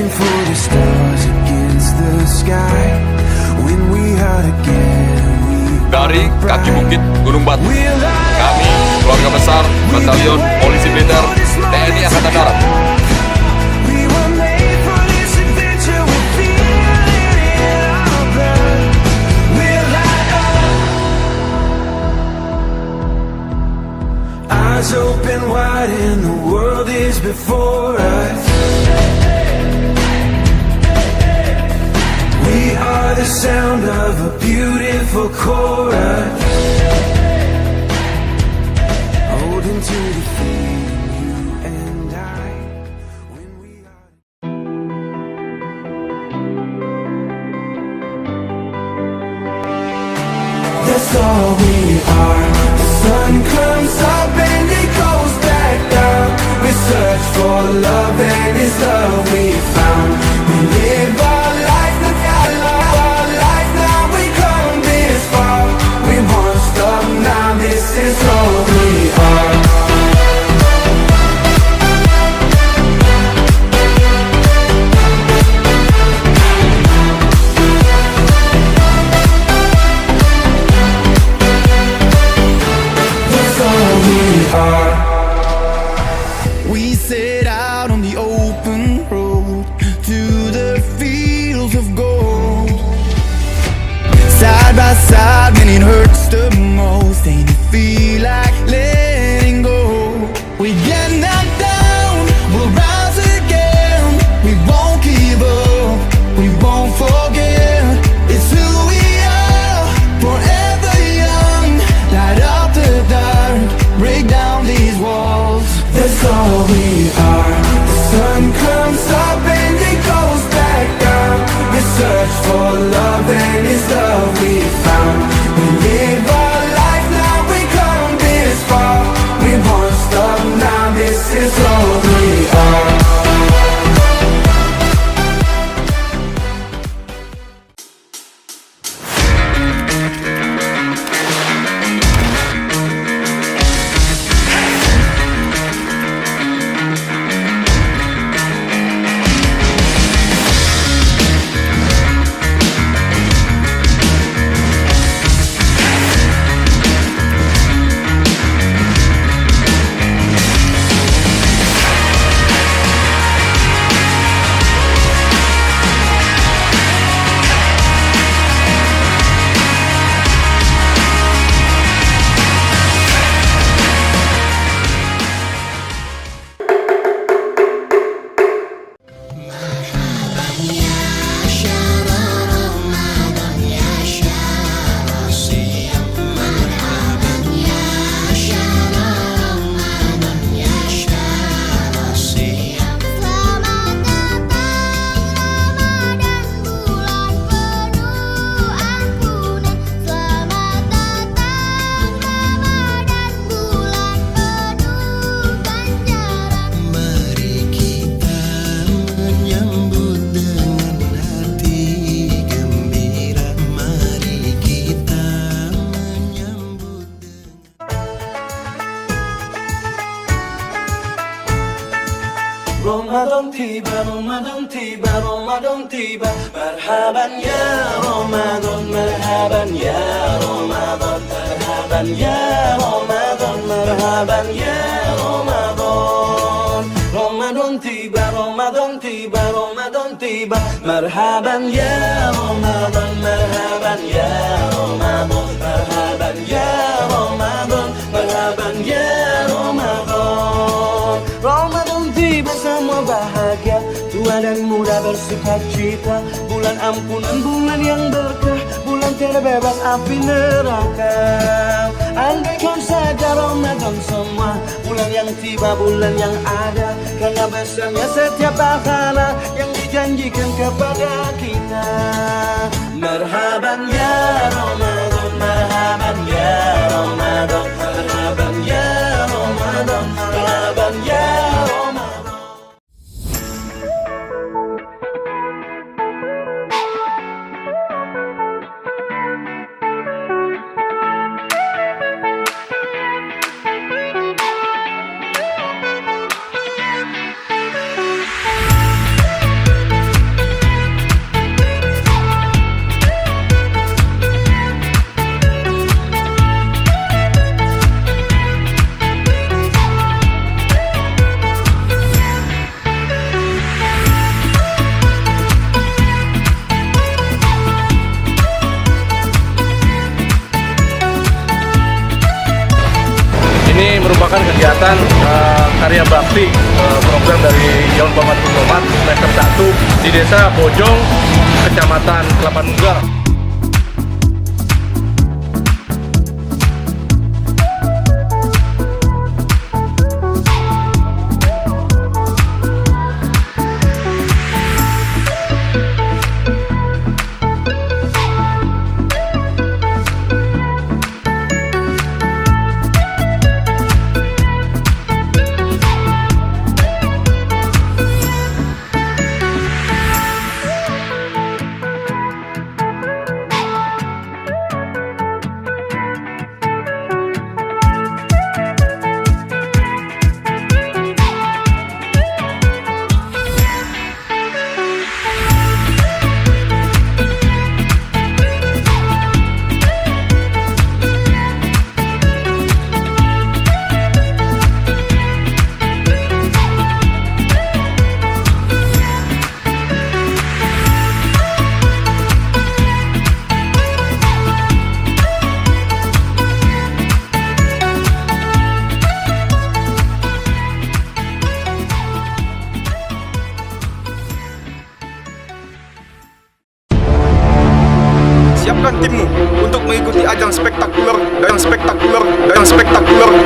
reaching for the stars against the sky. When we are together, dari kaki bukit Gunung Batu, kami keluarga besar Batalion Polisi Militer TNI Angkatan Darat. Eyes open wide and the world is before us. We are the sound of a beautiful chorus, holding to the feeling, you and I, when we are. That's all we are. The sun comes up and it goes back down. We search for love and it's love we found. We live our life, our life now. We come this far. We won't stop now. This is all we are. We set out on the open road to the fields of gold. Side by side when it hurts the most, and you feel like letting go. We get knocked down, we'll rise again. We won't give up, we won't forget. It's who we are, forever young. Light up the dark, break down these walls. That's all we are. The sun comes up and it goes back down. We search for love and it's love we found. We live our life now. We come this far. We won't stop now. This is all we are. Ramadan tiba, Ramadan tiba, Ramadan tiba. Marhaban ya Ramadan, marhaban ya Ramadan, marhaban ya Ramadan, marhaban ya Ramadan. Ramadan tiba, Ramadan tiba, Ramadan tiba. Marhaban ya Ramadan, marhaban ya Ramadan, marhaban ya Ramadan, marhaban ya Ramadan. Ramadan tiba, semua bahagia, tua dan muda bersuka cita. Bulan ampunan, bulan yang berkah, bulan terbebas api neraka. Andaikan saja Ramadan semua, bulan yang tiba, bulan yang ada, karena besarnya setiap pahala yang dijanjikan kepada kita. Marhaban ya Ramadan, marhaban ya Ramadan, marhaban ya Ramadan, marhaban ya Ramadan. kegiatan karya bakti program dari Yaun Pamat Kutomat semester 1 di Desa Bojong, Kecamatan Kelapa Nunggal. Siapkan timmu untuk mengikuti ajang spektakuler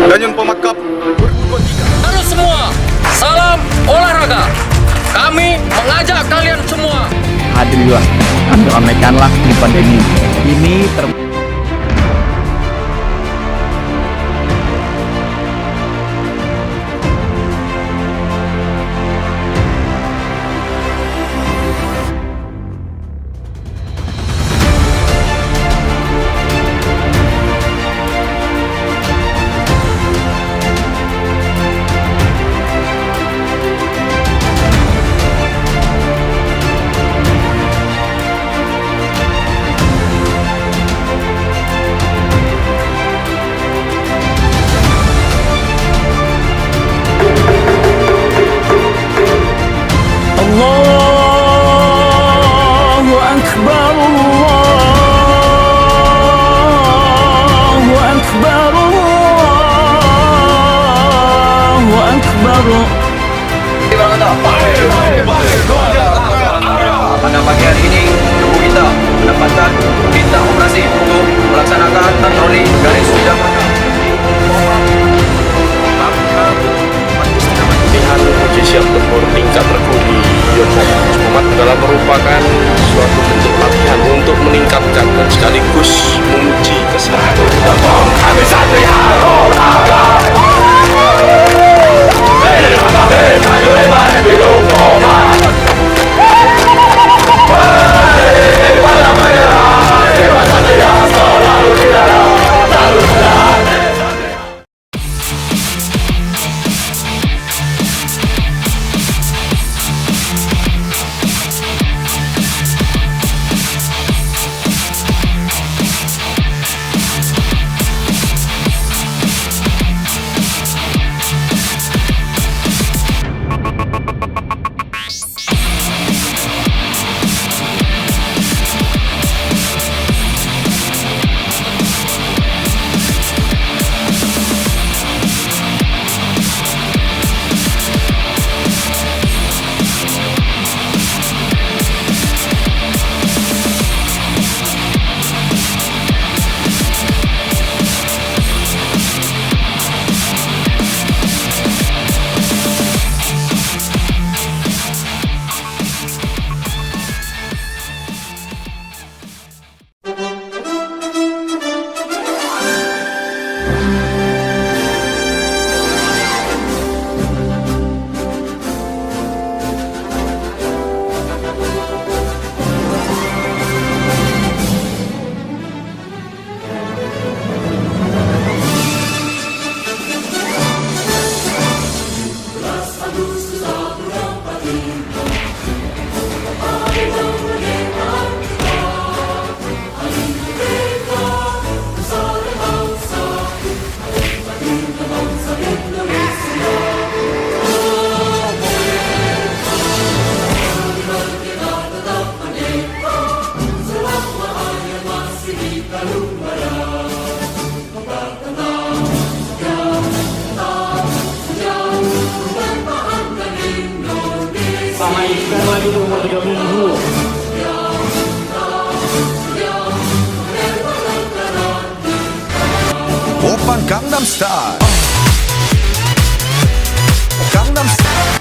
Danyun Pamat Cup 2023. Halo semua, salam olahraga. Kami mengajak kalian semua. Hadirlah, kami ramaikanlah di pandemi ini. Allahu Akbar, Allahu Akbar, Allahu Akbar. Pada pagi hari ini, tubuh kita mendapatkan perintah operasi untuk melaksanakan patroli garis bidang mata. Uji siap tempur tingkat tertinggi Yokomat adalah merupakan suatu bentuk latihan untuk meningkatkan dan sekaligus menguji kesehatan. Kami Satria Bukan lagi di umur 3 minggu. Oppa Gangnam Style. Gangnam Style.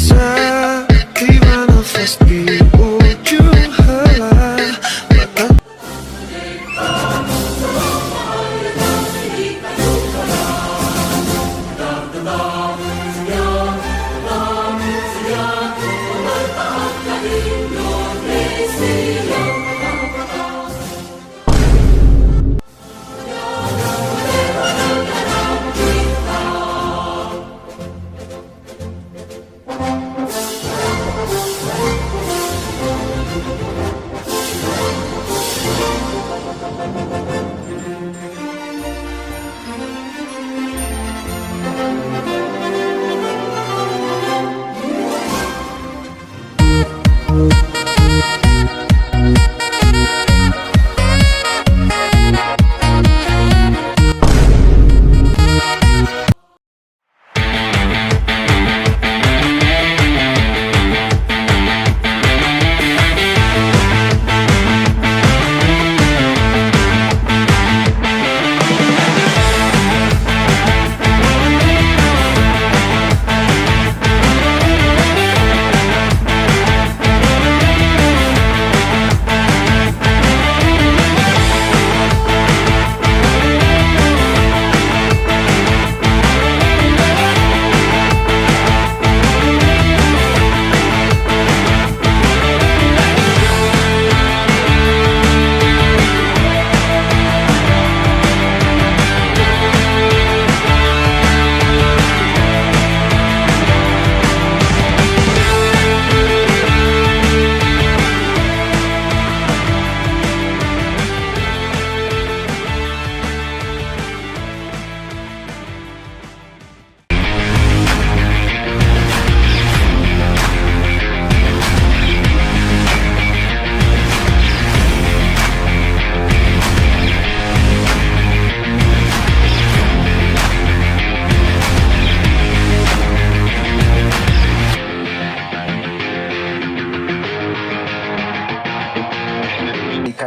Sakit manifest di ujung helai mata.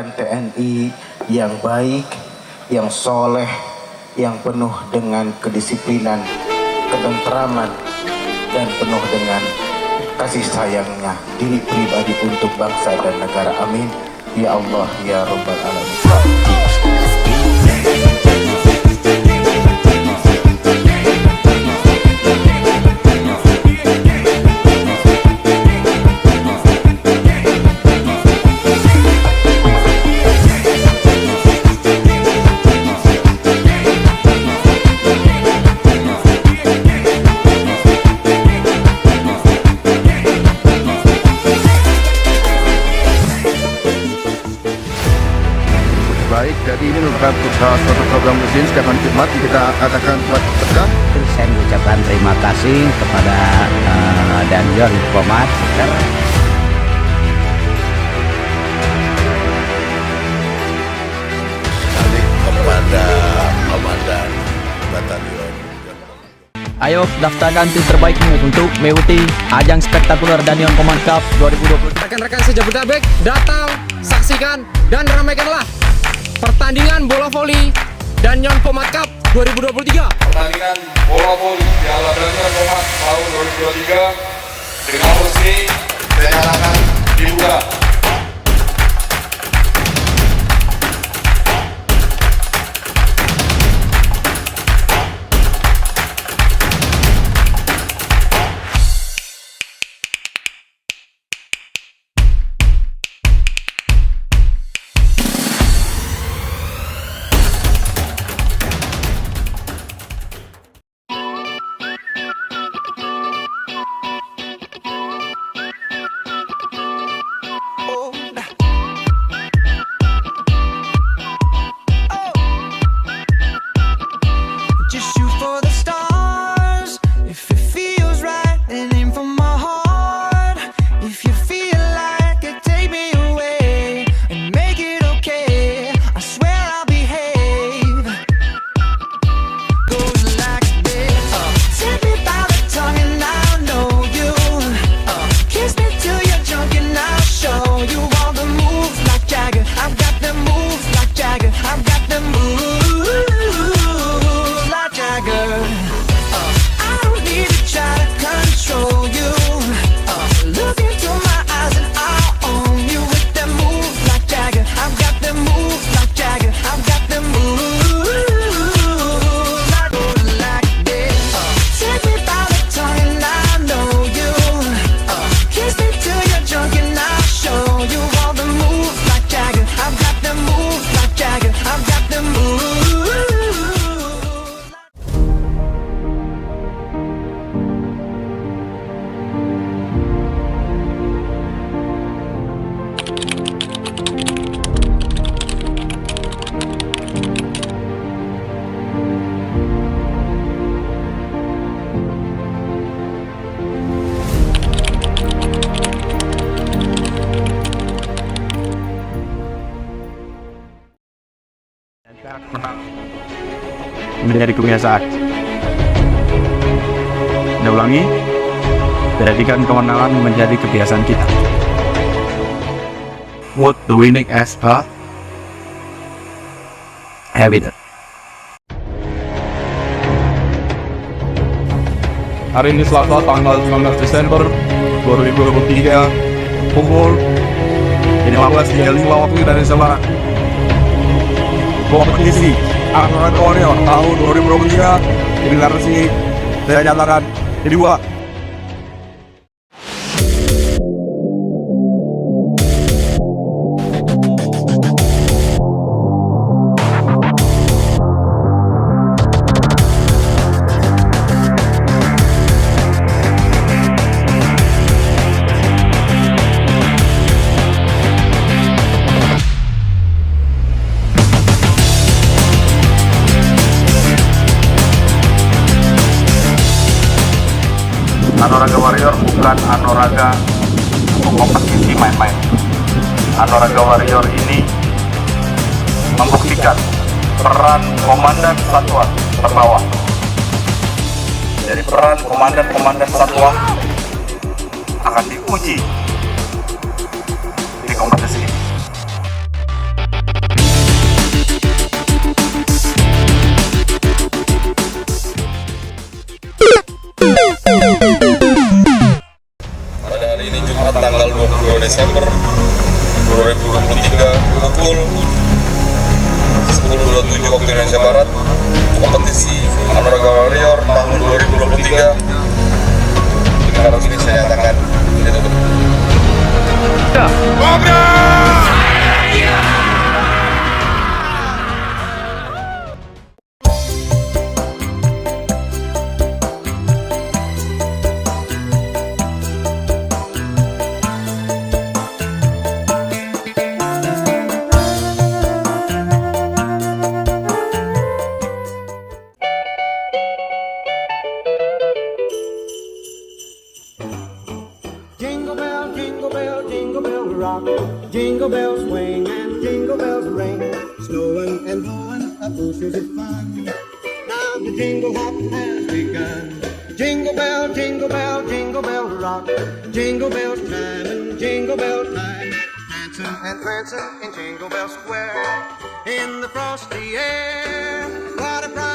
TNI yang baik, yang soleh, yang penuh dengan kedisiplinan, ketentraman, dan penuh dengan kasih sayangnya diri pribadi untuk bangsa dan negara. Amin. Ya Allah, ya Rabbal Alamin. Baik, jadi ini merupakan suatu program rutin setiap Jumat kita adakan buat tekan. Saya mengucapkan terima kasih kepada Danjon Komat Kepada Komandan Batalion. Ayo daftarkan tim terbaikmu untuk mengikuti ajang spektakuler Danion Command Cup 2020. Rekan-rekan sejabodetabek datang, saksikan dan ramaikanlah pertandingan bola voli Danion Command Cup 2023. Pertandingan bola voli Piala Danion Command tahun 2023 dengan resmi dinyatakan dibuka. menjadi kebiasaan. Anda ulangi, jadikan kemenangan menjadi kebiasaan kita. Put the winning as a habit. Hari ini Selasa tanggal 19 Desember 2023 pukul 15.35 waktu Indonesia Barat. Kompetisi Angkatan Warrior tahun 2023 deklarasi saya nyatakan dibuka. Anoraga Warrior bukan anoraga kompetisi main-main. Anoraga Warrior ini membuktikan peran komandan satwa terbawah. Jadi peran komandan satwa akan diuji di kompetisi ini. Pada hari ini Jumat tanggal 22 Desember 2023 pukul 10.27 waktu Indonesia Barat, kompetisi Anoraga Warrior tahun 2023 deklarasi saya nyatakan ditutup. Jingle bell, jingle bell, jingle bell rock. Jingle bells swing and jingle bells ring. Snowing and blowing up bushels of fun. Now the jingle hop has begun. Jingle bell, jingle bell, jingle bell rock. Jingle bells chime and jingle bell time. Dancing and prancing in Jingle Bell Square. In the frosty air, what a bright